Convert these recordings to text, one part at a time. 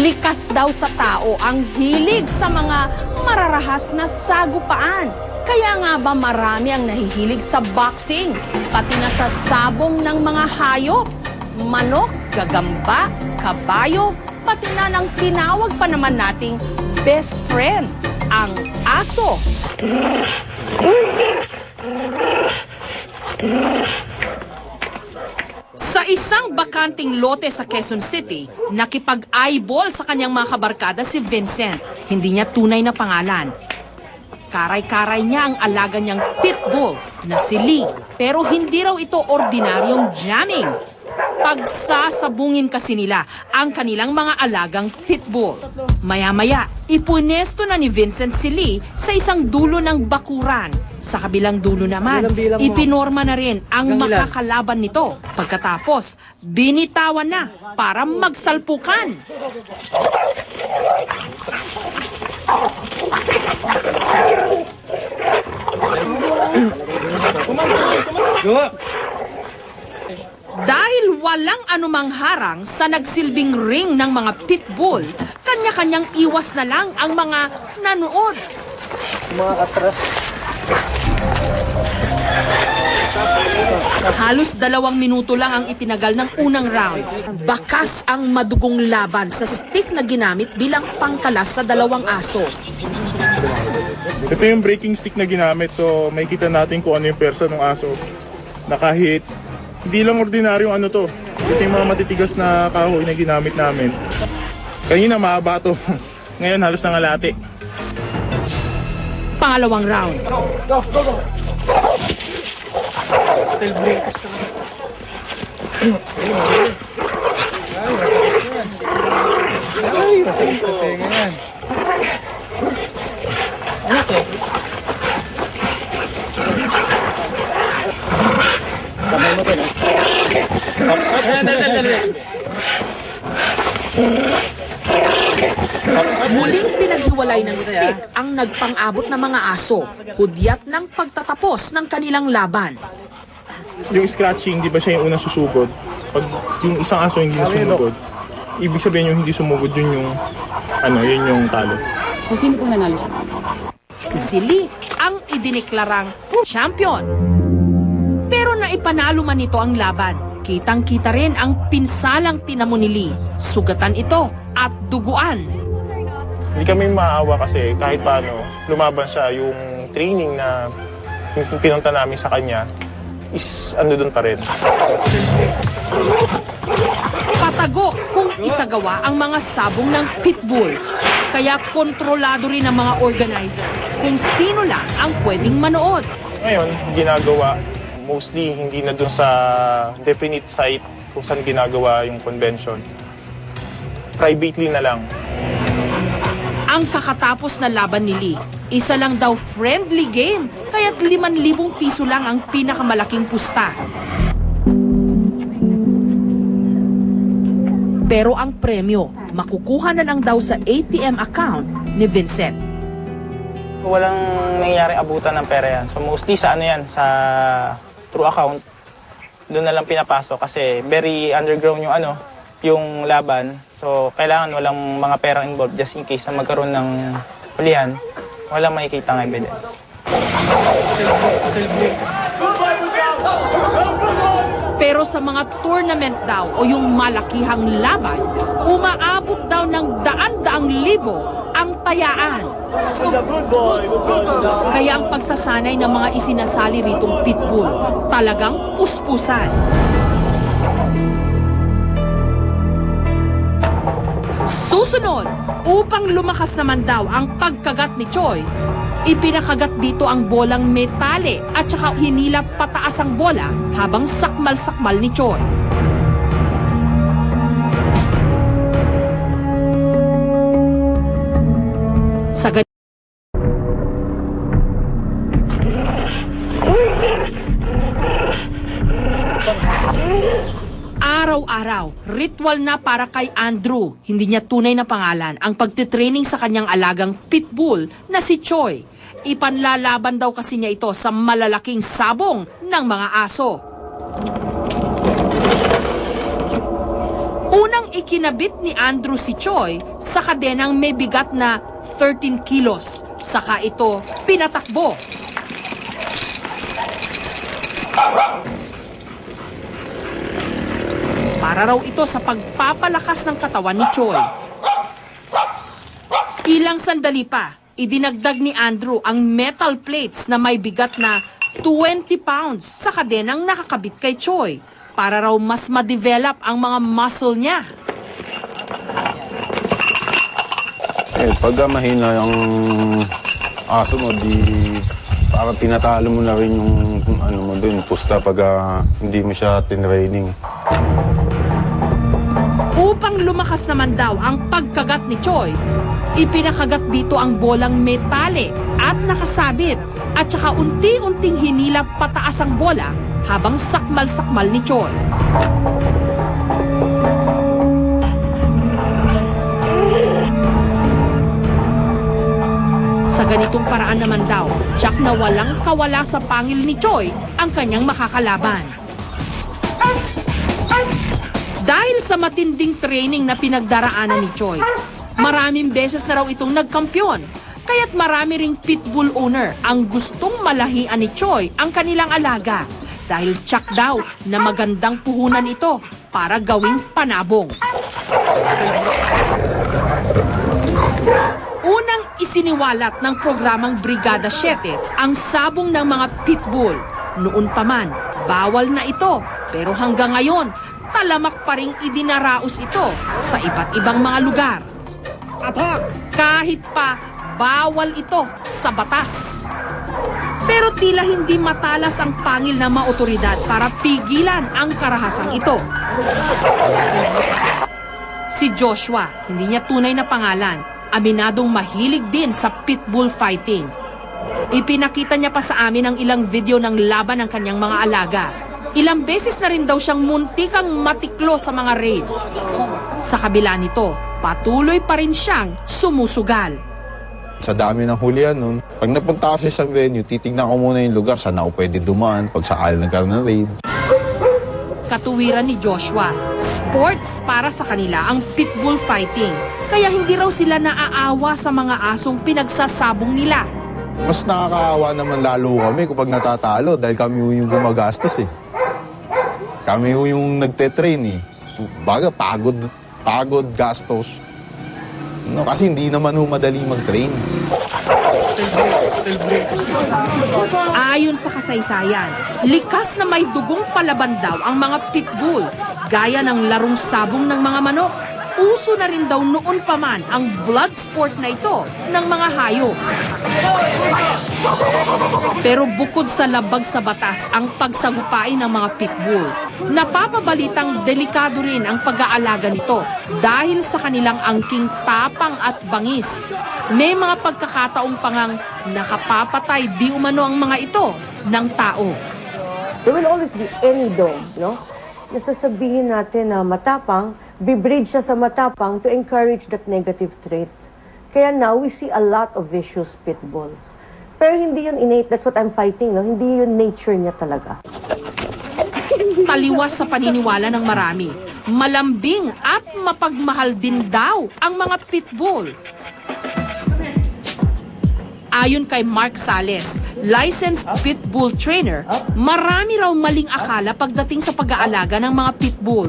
Likas daw sa tao ang hilig sa mga mararahas na sagupaan. Kaya nga ba marami ang nahihilig sa boxing, pati na sa sabong ng mga hayop, manok, gagamba, kabayo, pati na ng tinawag pa naman nating best friend, ang aso. Sa isang bakanting lote sa Quezon City, nakipag-eyeball sa kanyang mga kabarkada si Vincent. Hindi niya tunay na pangalan. Karay-karay niya ang alaga niyang pitbull na si Lee. Pero hindi raw ito ordinaryong jamming. Pagsasabungin kasi nila ang kanilang mga alagang pitbull. Maya-maya, ipunesto na ni Vincent si Lee sa isang dulo ng bakuran. Sa kabilang dulo naman, ipinorma na rin ang makakalaban nito. Pagkatapos, binitawan na para magsalpukan. Dahil walang anumang harang sa nagsilbing ring ng mga pitbull, kanya-kanyang iwas na lang ang mga nanood. Mga atras. Halos 2 minuto lang ang itinagal ng unang round. Bakas ang madugong laban sa stick na ginamit bilang pangkalas sa 2 aso. Ito yung breaking stick na ginamit, so makikita natin kung ano yung persa ng aso. Na kahit hindi lang ordinaryong ano to. Ito yung mga matitigas na kahoy na ginamit namin. Kanina mahaba to. Ngayon halos nangalati. Pangalawang round. Go! Still breakers ka na. Ay, masakit sa tenga yan. Okay. Kamay mo din. Muling pinaghiwalay ng stick ang nagpang-abot ng mga aso, hudyat ng pagtatapos ng kanilang laban. Yung scratching, di ba siya yung unang susugod? Pag yung isang aso hindi na sumugod, ibig sabihin yung hindi sumugod, yun yung talo. So, sino pong nanalo? Si Lee ang idiniklarang champion. Pero naipanalo man nito ang laban, kitang-kita rin ang pinsalang tinamo ni Lee. Sugatan ito at duguan. Hindi kami maawa kasi kahit paano lumaban siya, yung training na yung pinunta namin sa kanya is doon pa rin. Patago kung isagawa ang mga sabong ng pitbull. Kaya kontrolado rin ng mga organizer kung sino lang ang pwedeng manood. Ngayon, ginagawa mostly hindi na doon sa definite site kung saan ginagawa yung convention. Privately na lang. Ang kakatapos na laban ni Lee, isa lang daw friendly game, kaya't 5,000 piso lang ang pinakamalaking pusta. Pero ang premyo, makukuha na lang daw sa ATM account ni Vincent. Walang nangyaring abutan ng pera yan. So mostly sa sa true account, doon na lang pinapasok kasi very underground yung laban. So kailangan walang mga perang involved just in case na magkaroon ng hulihan, walang makikita ng evidence. Pero sa mga tournament daw o yung malakihang laban, umaabot daw ng daan-daang libo ang tayaan. Kaya ang pagsasanay ng mga isinasali ritong pitbull talagang puspusan. Susunod, upang lumakas naman daw ang pagkagat ni Choi, ipinakagat dito ang bolang metale at saka hinilap pataas ang bola habang sakmal-sakmal ni Choi. Sa araw-araw, ritual na para kay Andrew, hindi niya tunay na pangalan, ang pagtitraining sa kanyang alagang pitbull na si Choi. Ipanlalaban daw kasi niya ito sa malalaking sabong ng mga aso. Unang ikinabit ni Andrew si Choi sa kadenang may bigat na 13 kilos. Saka ito pinatakbo. Para raw ito sa pagpapalakas ng katawan ni Choi. Ilang sandali pa, idinagdag ni Andrew ang metal plates na may bigat na 20 pounds sa kadenang nakakabit kay Choi para raw mas ma-develop ang mga muscle niya. Pagka mahina yung aso mo, di parang tinatalo mo na rin yung ano mo dun, pusta pagka hindi mo siya tinraining. Upang lumakas naman daw ang pagkagat ni Choi, ipinakagat dito ang bolang metale at nakasabit at saka unti-unting hinilap pataas ang bola habang sakmal-sakmal ni Choi. Sa ganitong paraan naman daw, tiyak na walang kawala sa pangil ni Choi ang kanyang makakalaban. Dahil sa matinding training na pinagdaraanan ni Choi, maraming beses na raw itong nagkampiyon. Kaya't marami ring pitbull owner ang gustong malahian ni Choi ang kanilang alaga. Dahil tiyak daw na magandang puhunan ito para gawing panabong. Unang isiniwalat ng programang Brigada 7 ang sabong ng mga pitbull. Noon pa man, bawal na ito. Pero hanggang ngayon, talamak pa ring idinaraos ito sa iba't ibang mga lugar. Kahit pa bawal ito sa batas. Pero tila hindi matalas ang pangil ng mga otoridad para pigilan ang karahasang ito. Si Joshua, hindi niya tunay na pangalan, aminadong mahilig din sa pitbull fighting. Ipinakita niya pa sa amin ang ilang video ng laban ng kanyang mga alaga. Ilang beses na rin daw siyang muntikang matiklo sa mga raid. Sa kabila nito, patuloy pa rin siyang sumusugal. Sa dami ng hulihan nun, pag napunta ako sa isang venue, titignan ko muna yung lugar, saan ako pwede dumaan, pag sakali nagkaroon ng raid. Katuwiran ni Joshua, sports para sa kanila ang pitbull fighting. Kaya hindi raw sila naaawa sa mga asong pinagsasabong nila. Mas nakakaawa naman lalo kami kapag natatalo dahil kami yung gumagastos eh. Kami yung nagte-train eh. Baga, pagod, gastos. No, kasi hindi naman madali mag-train. Ayon sa kasaysayan, likas na may dugong palaban daw ang mga pitbull, gaya ng larong sabong ng mga manok. Uso na rin daw noon pa man ang blood sport na ito ng mga hayop. Pero bukod sa labag sa batas ang pagsagupain ng mga pitbull, napapabalitang delikado rin ang pag-aalaga nito dahil sa kanilang angking tapang at bangis. May mga pagkakataong pangang nakapapatay di umano ang mga ito ng tao. There will always be any dog, no? Nasasabihin natin na matapang, bibreed siya sa matapang to encourage that negative trait. Kaya now, we see a lot of vicious pit bulls. Pero hindi yun innate, that's what I'm fighting, no? Hindi yun nature niya talaga. Taliwas sa paniniwala ng marami, malambing at mapagmahal din daw ang mga pitbull. Ayon kay Mark Sales, licensed pitbull trainer, marami raw maling akala pagdating sa pag-aalaga ng mga pitbull.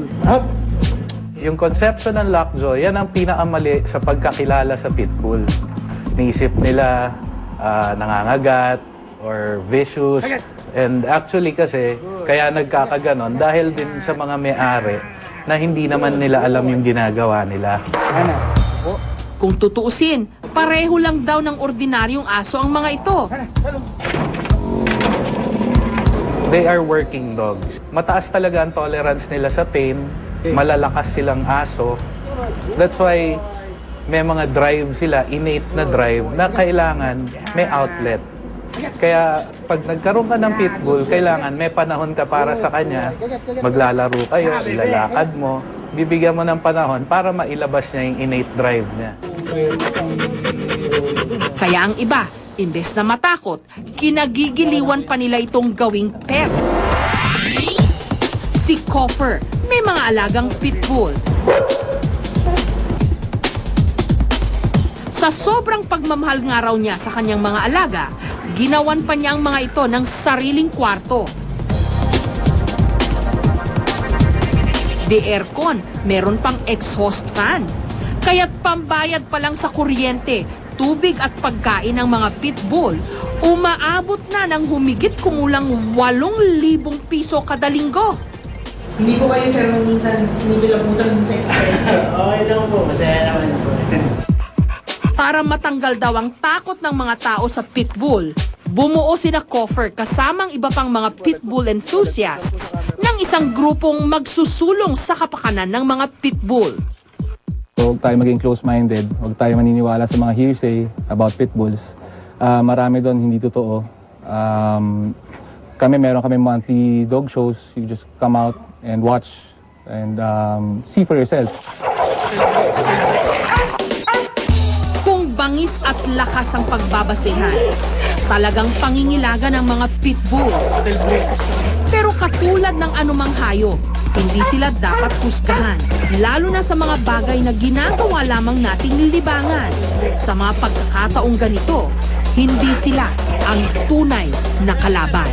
Yung konsepto ng lockjaw, yan ang pinakamali sa pagkakilala sa pitbull. Naisip nila nangangagat or vicious. And actually kasi, kaya nagkakaganon dahil din sa mga may-ari na hindi naman nila alam yung ginagawa nila. Kung tutuusin, pareho lang daw ng ordinaryong aso ang mga ito. They are working dogs. Mataas talaga ang tolerance nila sa pain. Malalakas silang aso. That's why may mga drive sila, innate na drive, na kailangan may outlet. Kaya pag nagkaroon ka ng pitbull, kailangan may panahon ka para sa kanya. Maglalaro kayo, ilalakad mo, bibigyan mo ng panahon para mailabas niya yung innate drive niya. Kaya ang iba, imbes na matakot, kinagigiliwan pa nila itong gawing pet. Si Coffer, may mga alagang pitbull. Sa sobrang pagmamahal nga raw niya sa kanyang mga alaga, ginawan pa niya ang mga ito ng sariling kwarto. The aircon, meron pang exhaust fan. Kaya't pambayad pa lang sa kuryente, tubig at pagkain ng mga pitbull, umaabot na ng humigit kumulang 8,000 piso kada linggo. Hindi po kayo, sir, minsan binibilabutan sa expenses. Okay lang po, masaya naman po. Para matanggal daw ang takot ng mga tao sa pitbull, bumuo sina Coffer kasamang iba pang mga pitbull enthusiasts ng isang grupong magsusulong sa kapakanan ng mga pitbull. So, huwag tayo maging close-minded, huwag tayo maniniwala sa mga hearsay about pitbulls. Marami doon hindi totoo. Meron kami monthly dog shows. You just come out and watch and see for yourself. Kung bangis at lakas ang pagbabasehan, talagang pangingilaga ng mga pitbull. Pero katulad ng anumang hayop, hindi sila dapat husgahan, lalo na sa mga bagay na ginagawa lamang nating libangan. Sa mga pagkakataong ganito, hindi sila ang tunay na kalaban.